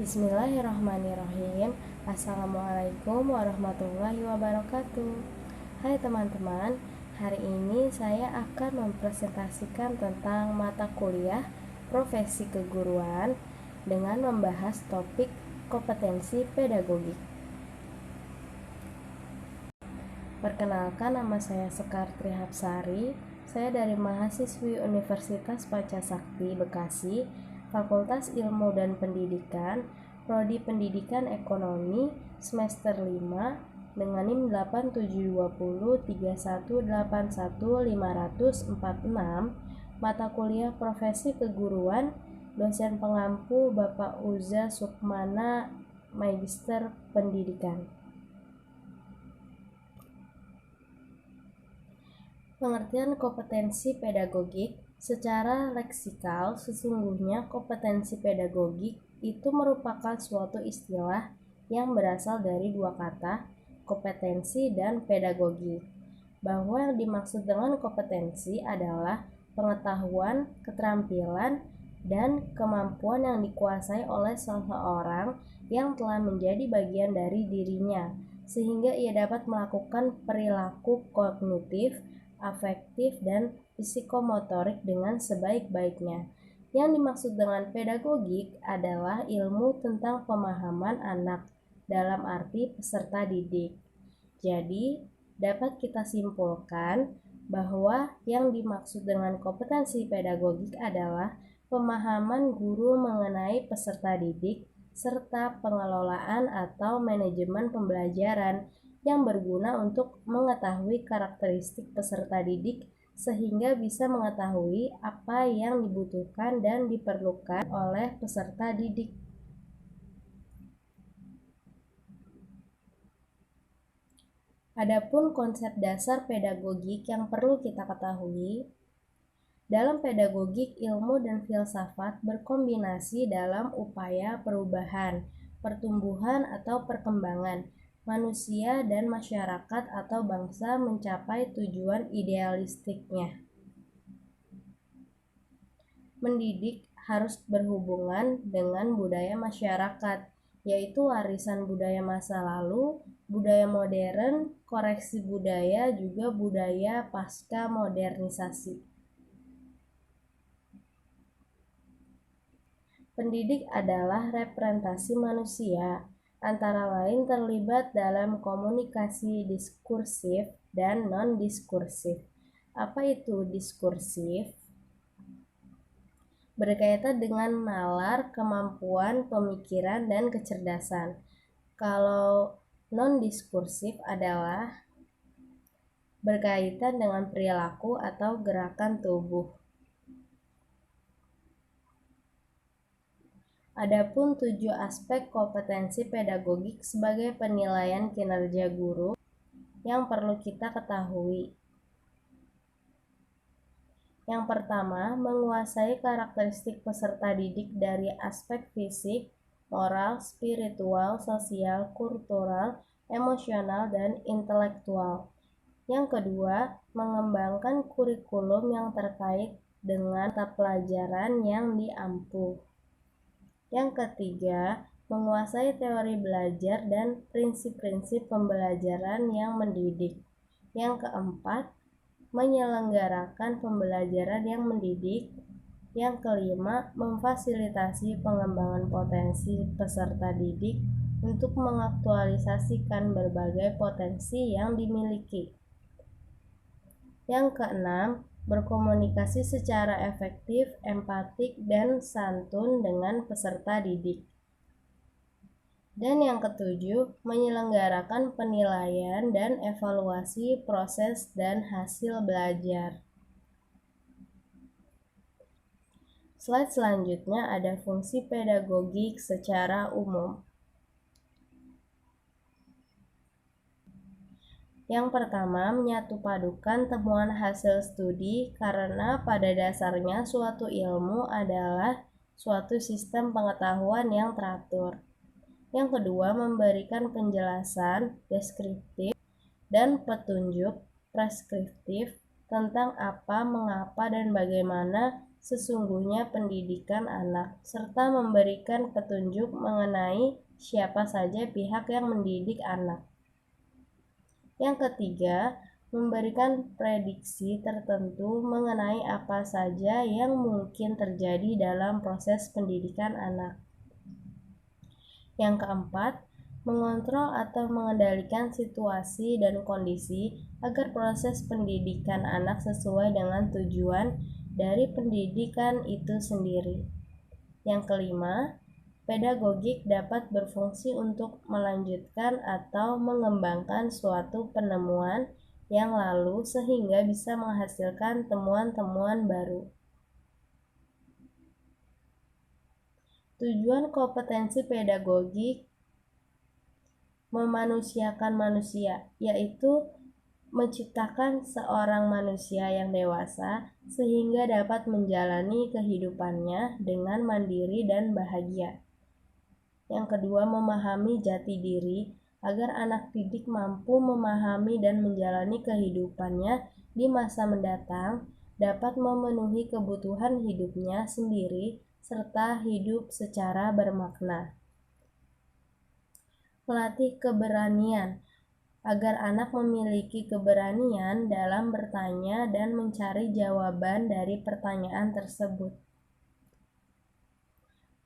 Bismillahirrahmanirrahim. Assalamualaikum warahmatullahi wabarakatuh. Hai teman-teman, hari ini saya akan mempresentasikan tentang mata kuliah profesi keguruan dengan membahas topik kompetensi pedagogik. Perkenalkan, nama saya Sekar Trihapsari. Saya dari mahasiswi Universitas Pancasakti Bekasi, Fakultas Ilmu dan Pendidikan, Prodi Pendidikan Ekonomi, semester 5, dengan NIM 872031815546, mata kuliah profesi keguruan, dosen pengampu Bapak Uza Sukmana, Magister Pendidikan. Pengertian kompetensi pedagogik secara leksikal, sesungguhnya kompetensi pedagogik itu merupakan suatu istilah yang berasal dari dua kata, kompetensi dan pedagogi. Bahwa yang dimaksud dengan kompetensi adalah pengetahuan, keterampilan, dan kemampuan yang dikuasai oleh seseorang yang telah menjadi bagian dari dirinya, sehingga ia dapat melakukan perilaku kognitif, afektif, dan psikomotorik dengan sebaik-baiknya. Yang dimaksud dengan pedagogik adalah ilmu tentang pemahaman anak dalam arti peserta didik. Jadi, dapat kita simpulkan bahwa yang dimaksud dengan kompetensi pedagogik adalah pemahaman guru mengenai peserta didik serta pengelolaan atau manajemen pembelajaran yang berguna untuk mengetahui karakteristik peserta didik sehingga bisa mengetahui apa yang dibutuhkan dan diperlukan oleh peserta didik. Adapun konsep dasar pedagogik yang perlu kita ketahui, dalam pedagogik ilmu dan filsafat berkombinasi dalam upaya perubahan, pertumbuhan atau perkembangan manusia dan masyarakat atau bangsa mencapai tujuan idealistiknya. Mendidik harus berhubungan dengan budaya masyarakat, yaitu warisan budaya masa lalu, budaya modern, koreksi budaya, juga budaya pasca modernisasi. Pendidik adalah representasi manusia, antara lain terlibat dalam komunikasi diskursif dan non-diskursif. Apa itu diskursif? Berkaitan dengan nalar, kemampuan, pemikiran, dan kecerdasan. Kalau non-diskursif adalah berkaitan dengan perilaku atau gerakan tubuh. Adapun 7 aspek kompetensi pedagogik sebagai penilaian kinerja guru yang perlu kita ketahui. Yang pertama, menguasai karakteristik peserta didik dari aspek fisik, moral, spiritual, sosial, kultural, emosional, dan intelektual. Yang kedua, mengembangkan kurikulum yang terkait dengan mata pelajaran yang diampu. Yang ketiga, menguasai teori belajar dan prinsip-prinsip pembelajaran yang mendidik. Yang keempat, menyelenggarakan pembelajaran yang mendidik. Yang kelima, memfasilitasi pengembangan potensi peserta didik untuk mengaktualisasikan berbagai potensi yang dimiliki. Yang keenam, berkomunikasi secara efektif, empatik, dan santun dengan peserta didik. Dan yang ketujuh, menyelenggarakan penilaian dan evaluasi proses dan hasil belajar. Slide selanjutnya ada fungsi pedagogik secara umum. Yang pertama, menyatupadukan temuan hasil studi karena pada dasarnya suatu ilmu adalah suatu sistem pengetahuan yang teratur. Yang kedua, memberikan penjelasan deskriptif dan petunjuk preskriptif tentang apa, mengapa, dan bagaimana sesungguhnya pendidikan anak, serta memberikan petunjuk mengenai siapa saja pihak yang mendidik anak. Yang ketiga, memberikan prediksi tertentu mengenai apa saja yang mungkin terjadi dalam proses pendidikan anak. Yang keempat, mengontrol atau mengendalikan situasi dan kondisi agar proses pendidikan anak sesuai dengan tujuan dari pendidikan itu sendiri. Yang kelima, pedagogik dapat berfungsi untuk melanjutkan atau mengembangkan suatu penemuan yang lalu sehingga bisa menghasilkan temuan-temuan baru. Tujuan kompetensi pedagogik memanusiakan manusia, yaitu menciptakan seorang manusia yang dewasa sehingga dapat menjalani kehidupannya dengan mandiri dan bahagia. Yang kedua, memahami jati diri agar anak didik mampu memahami dan menjalani kehidupannya di masa mendatang, dapat memenuhi kebutuhan hidupnya sendiri, serta hidup secara bermakna. Melatih keberanian agar anak memiliki keberanian dalam bertanya dan mencari jawaban dari pertanyaan tersebut.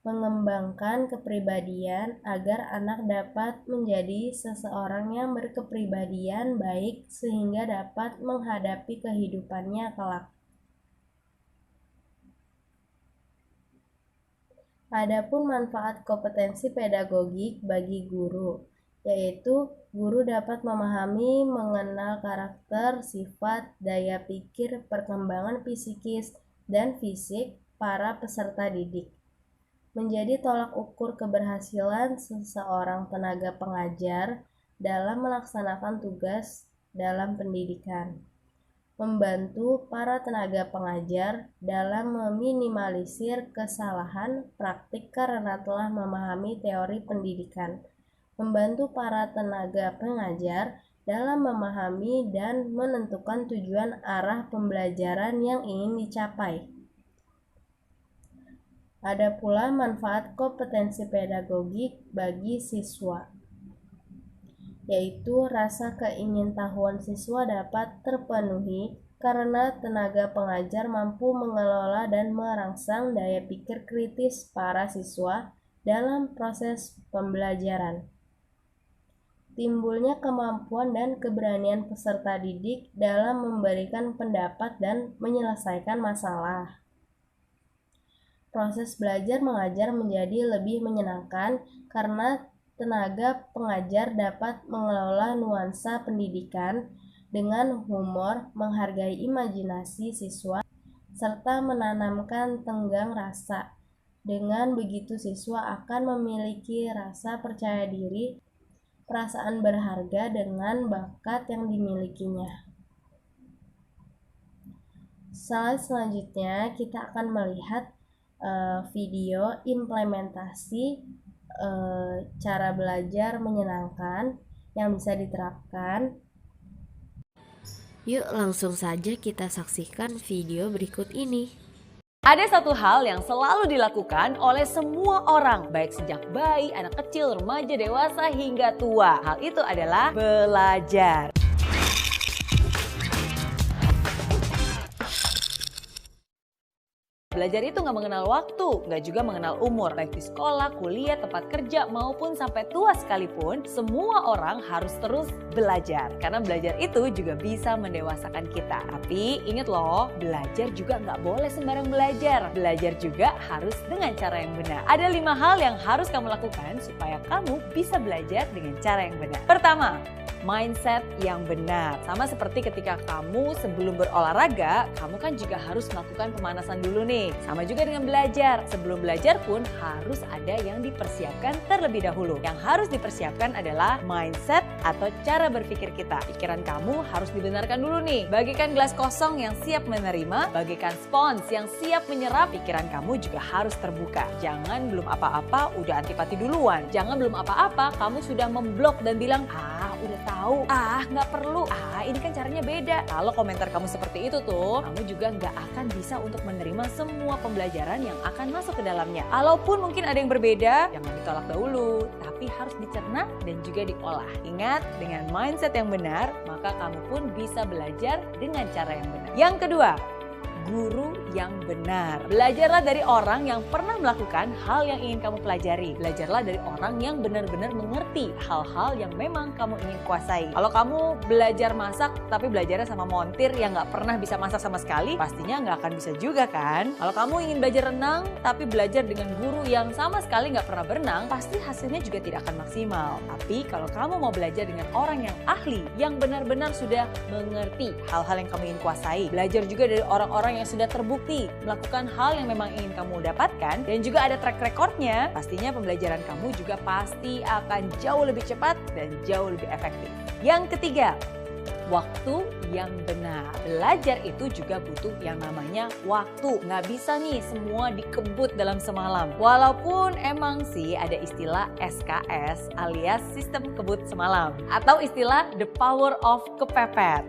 Mengembangkan kepribadian agar anak dapat menjadi seseorang yang berkepribadian baik sehingga dapat menghadapi kehidupannya kelak. Adapun manfaat kompetensi pedagogik bagi guru, yaitu guru dapat memahami, mengenal karakter, sifat, daya pikir, perkembangan psikis, dan fisik para peserta didik. Menjadi tolak ukur keberhasilan seseorang tenaga pengajar dalam melaksanakan tugas dalam pendidikan. Membantu para tenaga pengajar dalam meminimalisir kesalahan praktik karena telah memahami teori pendidikan. Membantu para tenaga pengajar dalam memahami dan menentukan tujuan arah pembelajaran yang ingin dicapai. Ada pula manfaat kompetensi pedagogik bagi siswa, yaitu rasa keingintahuan siswa dapat terpenuhi karena tenaga pengajar mampu mengelola dan merangsang daya pikir kritis para siswa dalam proses pembelajaran. Timbulnya kemampuan dan keberanian peserta didik dalam memberikan pendapat dan menyelesaikan masalah. Proses belajar mengajar menjadi lebih menyenangkan karena tenaga pengajar dapat mengelola nuansa pendidikan dengan humor, menghargai imajinasi siswa, serta menanamkan tenggang rasa. Dengan begitu siswa akan memiliki rasa percaya diri, perasaan berharga dengan bakat yang dimilikinya. Slide selanjutnya kita akan melihat video implementasi cara belajar menyenangkan yang bisa diterapkan. Yuk langsung saja kita saksikan video berikut ini. Ada satu hal yang selalu dilakukan oleh semua orang, baik sejak bayi, anak kecil, remaja, dewasa, hingga tua. Hal itu adalah belajar. Belajar itu nggak mengenal waktu, nggak juga mengenal umur. Baik di sekolah, kuliah, tempat kerja, maupun sampai tua sekalipun, semua orang harus terus belajar. Karena belajar itu juga bisa mendewasakan kita. Tapi ingat loh, belajar juga nggak boleh sembarang belajar. Belajar juga harus dengan cara yang benar. Ada 5 hal yang harus kamu lakukan supaya kamu bisa belajar dengan cara yang benar. Pertama, mindset yang benar. Sama seperti ketika kamu sebelum berolahraga, kamu kan juga harus melakukan pemanasan dulu nih. Sama juga dengan belajar. Sebelum belajar pun harus ada yang dipersiapkan terlebih dahulu. Yang harus dipersiapkan adalah mindset atau cara berpikir kita. Pikiran kamu harus dibenarkan dulu nih. Bagikan gelas kosong yang siap menerima, bagikan spons yang siap menyerap. Pikiran kamu juga harus terbuka. Jangan belum apa-apa udah antipati duluan. Jangan belum apa-apa kamu sudah memblok dan bilang, udah tahu, nggak perlu, ini kan caranya beda. Kalau komentar kamu seperti itu tuh, kamu juga nggak akan bisa untuk menerima semua pembelajaran yang akan masuk ke dalamnya. Kalaupun mungkin ada yang berbeda, jangan ditolak dahulu, tapi harus dicerna dan juga diolah. Ingat, dengan mindset yang benar, maka kamu pun bisa belajar dengan cara yang benar. Yang kedua, guru yang benar. Belajarlah dari orang yang pernah melakukan hal yang ingin kamu pelajari. Belajarlah dari orang yang benar-benar mengerti hal-hal yang memang kamu ingin kuasai. Kalau kamu belajar masak tapi belajarnya sama montir yang nggak pernah bisa masak sama sekali, pastinya nggak akan bisa juga kan? Kalau kamu ingin belajar renang tapi belajar dengan guru yang sama sekali nggak pernah berenang, pasti hasilnya juga tidak akan maksimal. Tapi kalau kamu mau belajar dengan orang yang ahli, yang benar-benar sudah mengerti hal-hal yang kamu ingin kuasai, belajar juga dari orang-orang yang sudah terbukti melakukan hal yang memang ingin kamu dapatkan dan juga ada track recordnya, pastinya pembelajaran kamu juga pasti akan jauh lebih cepat dan jauh lebih efektif. Yang ketiga, waktu yang benar. Belajar itu juga butuh yang namanya waktu. Nggak bisa nih semua dikebut dalam semalam. Walaupun emang sih ada istilah SKS alias sistem kebut semalam. Atau istilah the power of kepepet.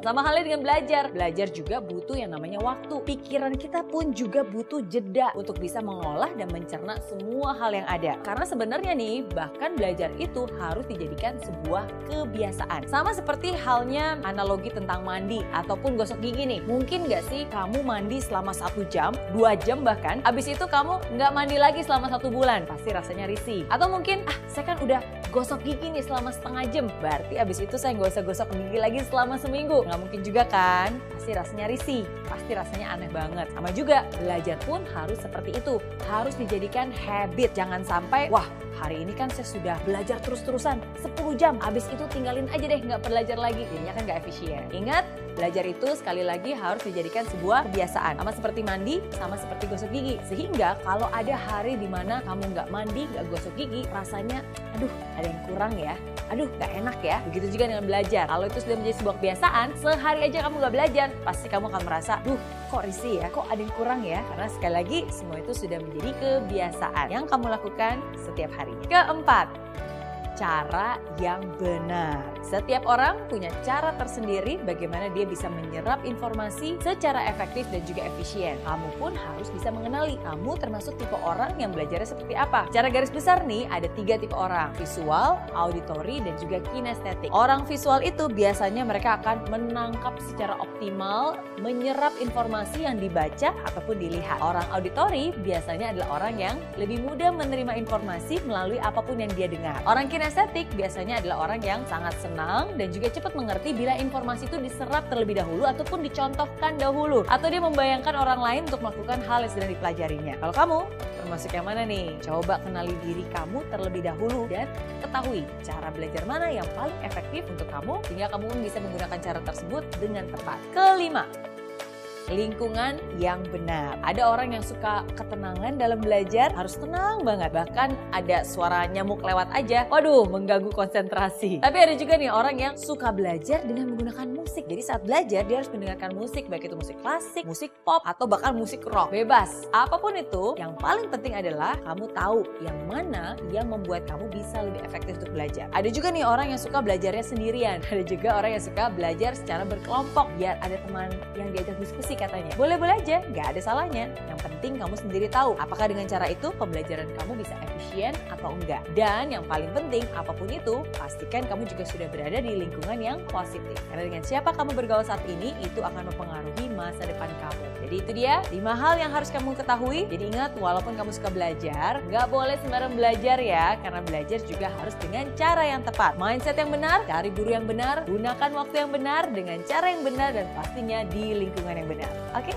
Sama halnya dengan belajar. Belajar juga butuh yang namanya waktu. Pikiran kita pun juga butuh jeda untuk bisa mengolah dan mencerna semua hal yang ada. Karena sebenarnya nih, bahkan belajar itu harus dijadikan sebuah kebiasaan. Sama seperti halnya analogi tentang mandi ataupun gosok gigi nih. Mungkin nggak sih kamu mandi selama 1 jam, 2 jam bahkan, abis itu kamu nggak mandi lagi selama 1 bulan, pasti rasanya risih. Atau mungkin, saya kan udah gosok gigi nih selama setengah jam, berarti abis itu saya nggak usah gosok gigi lagi selama seminggu. Nggak mungkin juga kan? Pasti rasanya risih, pasti rasanya aneh banget. Sama juga, belajar pun harus seperti itu, harus dijadikan habit. Jangan sampai, wah hari ini kan saya sudah belajar terus-terusan 10 jam, abis itu tinggalin aja deh, nggak belajar lagi. Jadinya kan nggak efisien. Ingat, belajar itu sekali lagi harus dijadikan sebuah kebiasaan. Sama seperti mandi, sama seperti gosok gigi. Sehingga kalau ada hari di mana kamu nggak mandi, nggak gosok gigi, rasanya, aduh ada yang kurang ya, aduh nggak enak ya. Begitu juga dengan belajar. Kalau itu sudah menjadi sebuah kebiasaan, sehari aja kamu nggak belajar, pasti kamu akan merasa, duh kok risih ya, kok ada yang kurang ya. Karena sekali lagi, semua itu sudah menjadi kebiasaan yang kamu lakukan setiap harinya. Keempat, cara yang benar. Setiap orang punya cara tersendiri bagaimana dia bisa menyerap informasi secara efektif dan juga efisien. Kamu pun harus bisa mengenali kamu termasuk tipe orang yang belajarnya seperti apa. Secara garis besar nih ada 3 tipe orang, visual, auditory, dan juga kinestetik. Orang visual itu biasanya mereka akan menangkap secara optimal, menyerap informasi yang dibaca ataupun dilihat. Orang auditory biasanya adalah orang yang lebih mudah menerima informasi melalui apapun yang dia dengar. Orang kinestetik biasanya adalah orang yang sangat senang dan juga cepat mengerti bila informasi itu diserap terlebih dahulu ataupun dicontohkan dahulu, atau dia membayangkan orang lain untuk melakukan hal yang sedang dipelajarinya. Kalau kamu termasuk yang mana nih? Coba kenali diri kamu terlebih dahulu dan ketahui cara belajar mana yang paling efektif untuk kamu sehingga kamu bisa menggunakan cara tersebut dengan tepat. Kelima, lingkungan yang benar. Ada orang yang suka ketenangan dalam belajar, harus tenang banget. Bahkan ada suara nyamuk lewat aja, waduh mengganggu konsentrasi. Tapi ada juga nih orang yang suka belajar dengan menggunakan musik. Jadi saat belajar dia harus mendengarkan musik, baik itu musik klasik, musik pop, atau bahkan musik rock. Bebas. Apapun itu, yang paling penting adalah kamu tahu yang mana yang membuat kamu bisa lebih efektif untuk belajar. Ada juga nih orang yang suka belajarnya sendirian. Ada juga orang yang suka belajar secara berkelompok, biar ada teman yang diajak diskusi katanya. Boleh-boleh aja, nggak ada salahnya. Yang penting kamu sendiri tahu apakah dengan cara itu pembelajaran kamu bisa efisien atau enggak. Dan yang paling penting, apapun itu, pastikan kamu juga sudah berada di lingkungan yang positif. Karena dengan siapa kamu bergaul saat ini, itu akan mempengaruhi masa depan kamu. Jadi itu dia 5 hal yang harus kamu ketahui. Jadi ingat, walaupun kamu suka belajar, nggak boleh sembarang belajar ya. Karena belajar juga harus dengan cara yang tepat. Mindset yang benar, cari guru yang benar, gunakan waktu yang benar, dengan cara yang benar, dan pastinya di lingkungan yang benar. Oke?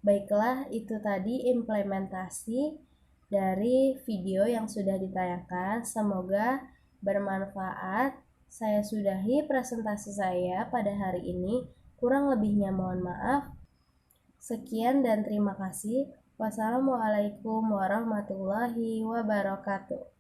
Baiklah, itu tadi implementasi dari video yang sudah ditayangkan. Semoga bermanfaat. Saya sudahi presentasi saya pada hari ini. Kurang lebihnya mohon maaf. Sekian dan terima kasih. Wassalamualaikum warahmatullahi wabarakatuh.